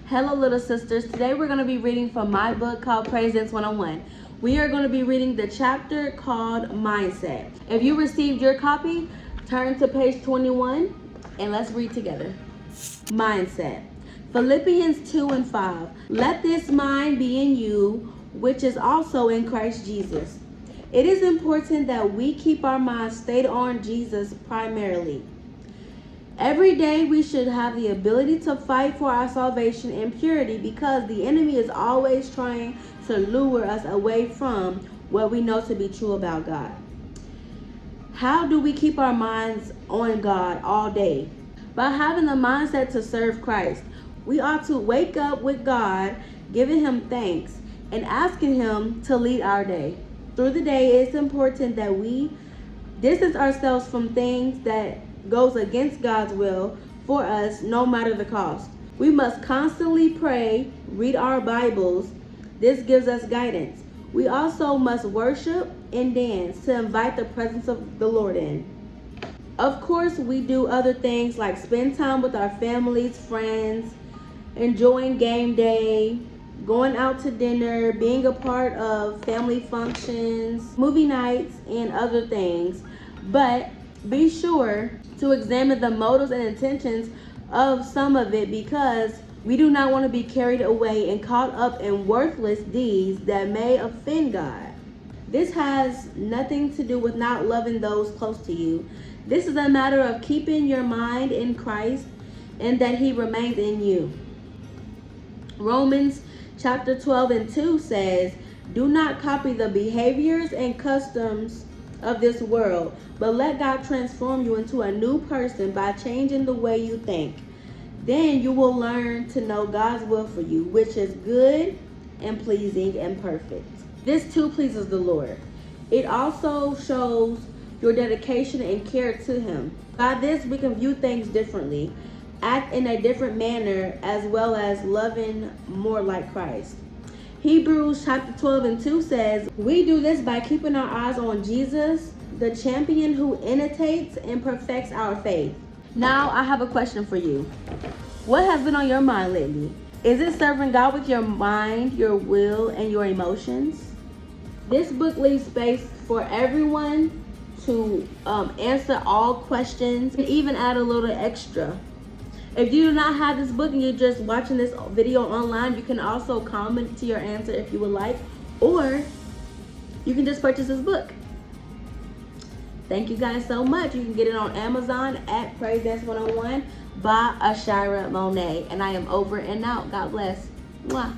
Hello, little sisters. Today we're going to be reading from my book called Praise Dance 101. We are going to be reading the chapter called Mindset. If you received your copy, turn to page 21 and let's read together. Mindset. Philippians 2:5. Let this mind be in you, which is also in Christ Jesus. It is important that we keep our minds stayed on Jesus primarily. Every day we should have the ability to fight for our salvation and purity because the enemy is always trying to lure us away from what we know to be true about God. How do we keep our minds on God all day? By having the mindset to serve Christ. We ought to wake up with God, giving Him thanks, and asking Him to lead our day. Through the day, it's important that we distance ourselves from things that goes against God's will for us, no matter the cost. We must constantly pray, read our Bibles. This gives us guidance. We also must worship and dance to invite the presence of the Lord in. Of course, we do other things like spend time with our families, friends, enjoying game day, going out to dinner, being a part of family functions, movie nights, and other things. But be sure to examine the motives and intentions of some of it because we do not want to be carried away and caught up in worthless deeds that may offend God. This has nothing to do with not loving those close to you. This is a matter of keeping your mind in Christ and that He remains in you. Romans chapter 12:2 says, do not copy the behaviors and customs of this world, but let God transform you into a new person by changing the way you think. Then you will learn to know God's will for you, which is good and pleasing and perfect. This too pleases the Lord. It also shows your dedication and care to Him. By this, we can view things differently, act in a different manner, as well as loving more like Christ. Hebrews chapter 12:2 says, we do this by keeping our eyes on Jesus, the champion who imitates and perfects our faith. Now I have a question for you. What has been on your mind lately? Is it serving God with your mind, your will, and your emotions? This book leaves space for everyone to answer all questions and even add a little extra. If you do not have this book and you're just watching this video online, you can also comment to your answer if you would like, or you can just purchase this book. Thank you guys so much. You can get it on Amazon at Praise Dance 101 by Ashira Monet. And I am over and out. God bless. Mwah.